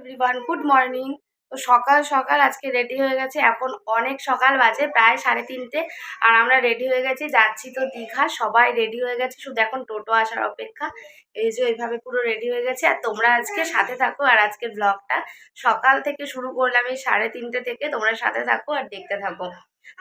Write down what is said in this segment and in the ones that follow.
Everyone, good morning. তো সকাল সকাল আজকে রেডি হয়ে গেছে। এখন অনেক সকাল বাজে, প্রায় 3:30। আর আমরা রেডি হয়ে গেছি, যাচ্ছি তো দীঘা। সবাই রেডি হয়ে গেছে, শুধু এখন টোটো আসার অপেক্ষা। এই যে এইভাবে পুরো রেডি হয়ে গেছে। আর তোমরা আজকে সাথে থাকো। আর আজকের ব্লগটা সকাল থেকে শুরু করলাম এই 3:30 থেকে। তোমরা সাথে থাকো আর দেখতে থাকো।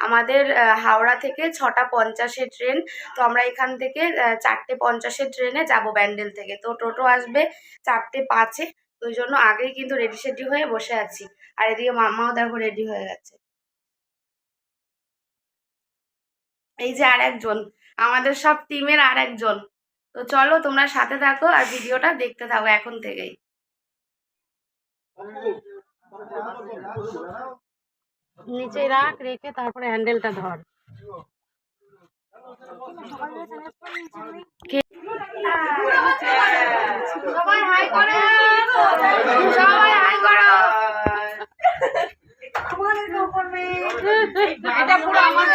আমাদের হাওড়া থেকে 6:50 ট্রেন। তো আমরা এখান থেকে 4:50 ট্রেনে যাব ব্যান্ডেল থেকে। তো টোটো আসবে 4:05। ওই জন্য আগেই কিন্তু রেডি সেডি হয়ে বসে আছি। আর এদিকে মাম্মাও দেখো রেডি হয়ে গেছে। এই যে আর একজন, আমাদের সব টিমের আর একজন। তো চলো তোমরা সাথে থাকো আর ভিডিওটা দেখতে থাকো এখন থেকেই। নিচে রাখ, রেখে তারপরে হ্যান্ডেলটা ধর। সবাই হাই করো, সবাই হাই করো। এটা পুরো আমার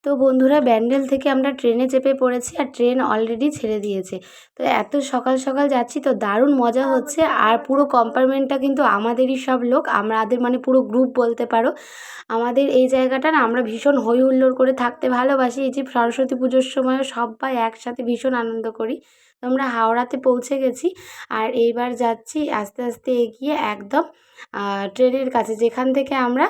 তো বন্ধুরা, ব্যান্ডেল থেকে আমরা ট্রেনে চেপে পড়েছি আর ট্রেন অলরেডি ছেড়ে দিয়েছে। তো এত সকাল সকাল যাচ্ছি, তো দারুণ মজা হচ্ছে। আর পুরো কম্পার্টমেন্টটা কিন্তু আমাদেরই সব লোক, আমাদের মানে পুরো গ্রুপ বলতে পারো। আমাদের এই জায়গাটা না, আমরা ভীষণ হই হুল্লোড় করে থাকতে ভালোবাসি। এই যে সরস্বতী পুজোর সময়ও সবাই একসাথে ভীষণ আনন্দ করি। তো আমরা হাওড়াতে পৌঁছে গেছি। আর এইবার যাচ্ছি আস্তে আস্তে এগিয়ে একদম ট্রেনের কাছে, যেখান থেকে আমরা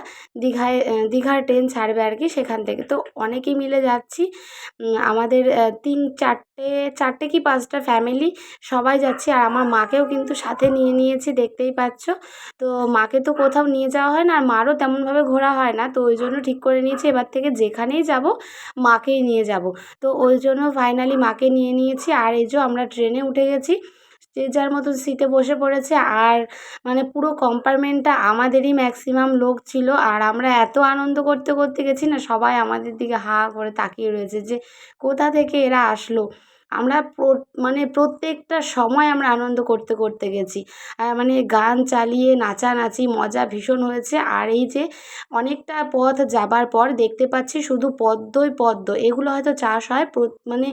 দীঘার ট্রেন ছাড়বে আর কি, সেখান থেকে। তো অনেকেই মিলে যাচ্ছি। আমাদের 3-4টে কি 5টা ফ্যামিলি সবাই যাচ্ছি। আর আমার মাকেও কিন্তু সাথে নিয়ে নিয়েছি, দেখতেই পাচ্ছ। তো মাকে তো কোথাও নিয়ে যাওয়া হয় না, আর মারও তেমনভাবে ঘোরা হয় না। তো ওই জন্য ঠিক করে নিয়েছি এবার থেকে যেখানেই যাব মাকেই নিয়ে যাব। তো ওই জন্য ফাইনালি মাকে নিয়ে নিয়েছি। আর এই যে আমরা ট্রেনে উঠে গেছি, যে যার মতো সিটে বসে পড়েছে। আর মানে পুরো কম্পার্টমেন্টটা আমাদেরই ম্যাক্সিমাম লোক ছিল। আর আমরা এত আনন্দ করতে করতে গেছি না, সবাই আমাদের দিকে হা করে তাকিয়ে রয়েছে যে কোথা থেকে এরা আসলো। আমরা মানে প্রত্যেকটা সময় আমরা আনন্দ করতে করতে গেছি। মানে গান চালিয়ে নাচানাচি মজা ভীষণ হয়েছে। আর এই যে অনেকটা পথ যাবার পর দেখতে পাচ্ছি শুধু পদ্মই পদ্ম। এগুলো হয়তো চাষ হয় মানে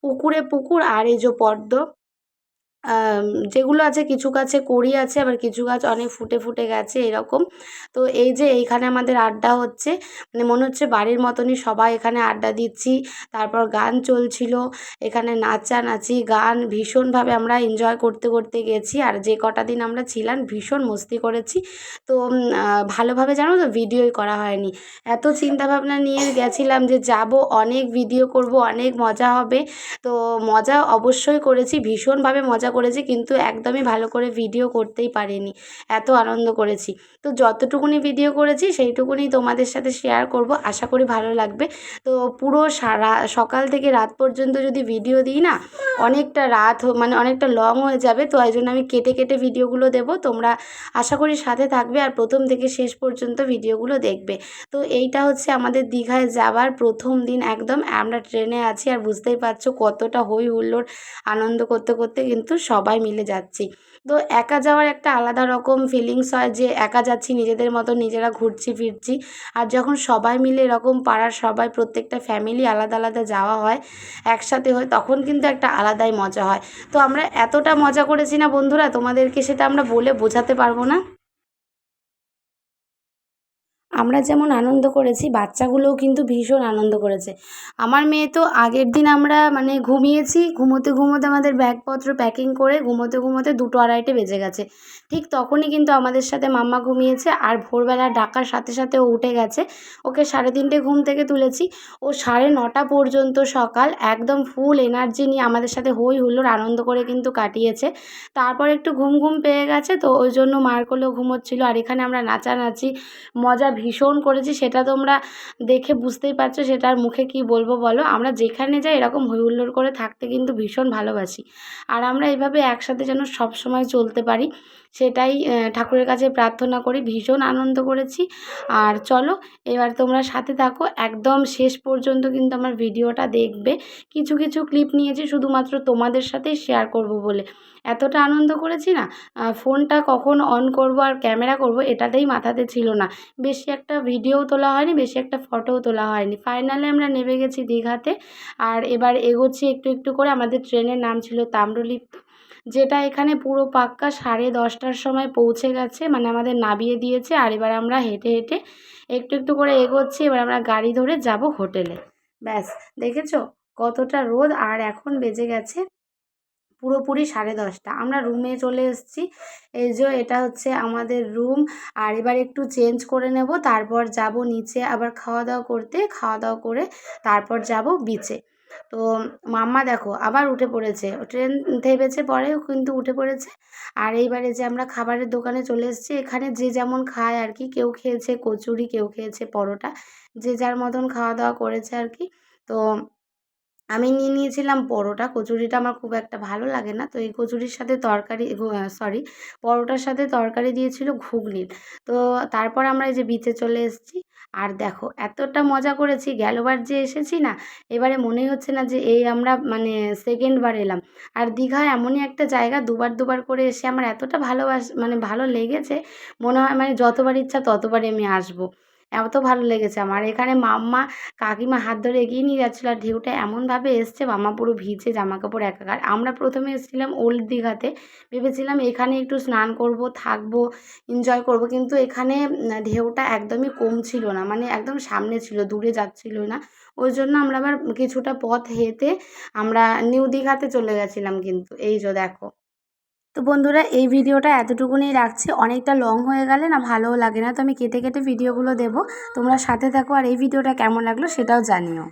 পুকুরে পুকুর। আর এই যে পদ্ম যেগুলো আছে, কিছু গাছে কড়ি আছে, আবার কিছু গাছ অনেক ফুটে ফুটে গেছে এরকম। তো এই যে এইখানে আমাদের আড্ডা হচ্ছে, মানে মনে হচ্ছে বাড়ির মতনই সবাই এখানে আড্ডা দিচ্ছি। তারপর গান চলছিল, এখানে নাচানাচি গান ভীষণভাবে আমরা এনজয় করতে করতে গেছি। আর যে কটা দিন আমরা ছিলাম ভীষণ মস্তি করেছি। তো ভালোভাবে জানো তো ভিডিওই করা হয়নি। এত চিন্তাভাবনা নিয়ে গেছিলাম যে যাব, অনেক ভিডিও করব, অনেক মজা হবে। তো মজা অবশ্যই করেছি, ভীষণভাবে মজা করেছি, কিন্তু একদমই ভালো করে ভিডিও করতেই পারিনি, এত আনন্দ করেছি। তো যতটুকুনি ভিডিও করেছি সেইটুকুনি তোমাদের সাথে শেয়ার করব, আশা করি ভালো লাগবে। তো পুরো সকাল থেকে রাত পর্যন্ত যদি ভিডিও দিই না, অনেকটা রাত মানে অনেকটা লং হয়ে যাবে। তো এই জন্য আমি কেটে কেটে ভিডিওগুলো দেবো। তোমরা আশা করি সাথে থাকবে আর প্রথম থেকে শেষ পর্যন্ত ভিডিওগুলো দেখবে। তো এইটা হচ্ছে আমাদের দীঘায় যাবার প্রথম দিন, একদম আমরা ট্রেনে আছি। আর বুঝতেই পারছো কতটা হই হুল্লোড়, আনন্দ করতে করতে কিন্তু সবাই মিলে যাচ্ছি। তো একা যাওয়ার একটা আলাদা রকম ফিলিংস হয়, যে একা যাচ্ছি নিজেদের মতো নিজেরা ঘুরছি ফিরছি। আর যখন সবাই মিলে এরকম পাড়ার সবাই প্রত্যেকটা ফ্যামিলি আলাদা আলাদা যাওয়া হয়, একসাথে হয়, তখন কিন্তু একটা আলাদাই মজা হয়। তো আমরা এতটা মজা করেছি না বন্ধুরা, তোমাদেরকে সেটা আমরা বলে বোঝাতে পারবো না। আমরা যেমন আনন্দ করেছি, বাচ্চাগুলোও কিন্তু ভীষণ আনন্দ করেছে। আমার মেয়ে তো আগের দিন আমরা মানে ঘুমিয়েছি, ঘুমোতে ঘুমোতে আমাদের ব্যাগপত্র প্যাকিং করে ঘুমোতে ঘুমোতে 2-2:30 বেজে গেছে। ঠিক তখনই কিন্তু আমাদের সাথে মাম্মা ঘুমিয়েছে। আর ভোরবেলা ডাকার সাথে সাথে ও উঠে গেছে। ওকে 3:30 ঘুম থেকে তুলেছি। ও 9:30 পর্যন্ত সকাল একদম ফুল এনার্জি নিয়ে আমাদের সাথে হই হুল্লোড় আনন্দ করে কিন্তু কাটিয়েছে। তারপর একটু ঘুম ঘুম পেয়ে গেছে, তো ওই জন্য মার কোলেও ঘুমোচ্ছিল। আর এখানে আমরা নাচানাচি মজা ভীষণ করেছি, সেটা তোমরা দেখে বুঝতেই পারছো, সেটা আর মুখে কি বলবো বলো। আমরা যেখানে যাই এরকম হই হুল্লোড় করে থাকতে কিন্তু ভীষণ ভালোবাসি। আর আমরা এইভাবে একসাথে যেন সব সময় চলতে পারি, সেটাই ঠাকুরের কাছে প্রার্থনা করি। ভীষণ আনন্দ করেছি। আর চলো এবার তোমরা সাথে থাকো, একদম শেষ পর্যন্ত কিন্তু আমার ভিডিওটা দেখবে। কিছু কিছু ক্লিপ নিয়েছি শুধুমাত্র তোমাদের সাথেই শেয়ার করব বলে। এতটা আনন্দ করেছি না, ফোনটা কখন অন করব আর ক্যামেরা করব এটাতেই মাথাতে ছিল না। বেশি একটা ভিডিও তোলা হয়নি, বেশি একটা ফটোও তোলা হয়নি। ফাইনালি আমরা নেমে গেছি দীঘাতে। আর এবার এগোচ্ছি একটু একটু করে। আমাদের ট্রেনের নাম ছিল তাম্রলিপ্ত, যেটা এখানে পুরো পাক্কা 10:30টার সময় পৌঁছে গেছে, মানে আমাদের নামিয়ে দিয়েছে। আর এবার আমরা হেঁটে হেঁটে একটু একটু করে এগোচ্ছি। এবার আমরা গাড়ি ধরে যাব হোটেলে। ব্যাস, দেখেছো কতটা রোদ। আর এখন বেজে গেছে পুরোপুরি 10:30। আমরা রুমে চলে এসেছি। এই যে এটা হচ্ছে আমাদের রুম। আর এবার একটু চেঞ্জ করে নেব, তারপর যাব নিচে আবার খাওয়া দাওয়া করতে। খাওয়া দাওয়া করে তারপর যাব বিচে। তো মাম্মা দেখো আবার উঠে পড়েছে, ট্রেন থেমেছে পরেও কিন্তু উঠে পড়েছে। আর এইবারে যে আমরা খাবারের দোকানে চলে এসেছি, এখানে যে যেমন খায় আর কি, কেউ খেয়েছে কচুরি, কেউ খেয়েছে পরোটা, যে যার মতন খাওয়া দাওয়া করেছে আর কি। তো আমি নিয়ে নিয়েছিলাম পরোটা। কচুরিটা আমার খুব একটা ভালো লাগে না। তো এই কচুরির সাথে তরকারি, সরি, পরোটার সাথে তরকারি দিয়েছিল ঘুগনির। তো তারপর আমরা এই যে বিচে চলে এসেছি। আর দেখো এতটা মজা করেছি, গেলবার যে এসেছি না, এবারে মনেই হচ্ছে না যে এই আমরা মানে সেকেন্ড বার এলাম। আর দীঘা এমনই একটা জায়গা, দুবার দুবার করে এসে আমার এতটা মানে ভালো লেগেছে, মনে হয় মানে যতবার ইচ্ছা ততবারই আমি আসবো। এত ভালো লেগেছে আমার। এখানে মাম্মা কাকিমা হাত ধরে এগিয়ে নিয়ে যাচ্ছিলো। আর ঢেউটা এমনভাবে এসছে, মামা পুরো ভিজে, জামাকাপড় একাকার। আমরা প্রথমে এসেছিলাম ওল্ড দীঘাতে, ভেবেছিলাম এখানে একটু স্নান করব, থাকবো, এনজয় করব, কিন্তু এখানে ঢেউটা একদমই কম ছিল না, মানে একদম সামনে ছিল, দূরে যাচ্ছিল না। ওই জন্য আমরা আবার কিছুটা পথ হেঁটে আমরা নিউ দীঘাতে চলে গেছিলাম। কিন্তু এই যে দেখো। তো বন্ধুরা, এই ভিডিওটা এতটুকুনি রাখছি। অনেকটা লং হয়ে গেলে না ভালোও লাগে না, তো আমি কেটে কেটে ভিডিওগুলো দেবো। তোমরা সাথে থাকো, আর এই ভিডিওটা কেমন লাগলো সেটাও জানিও।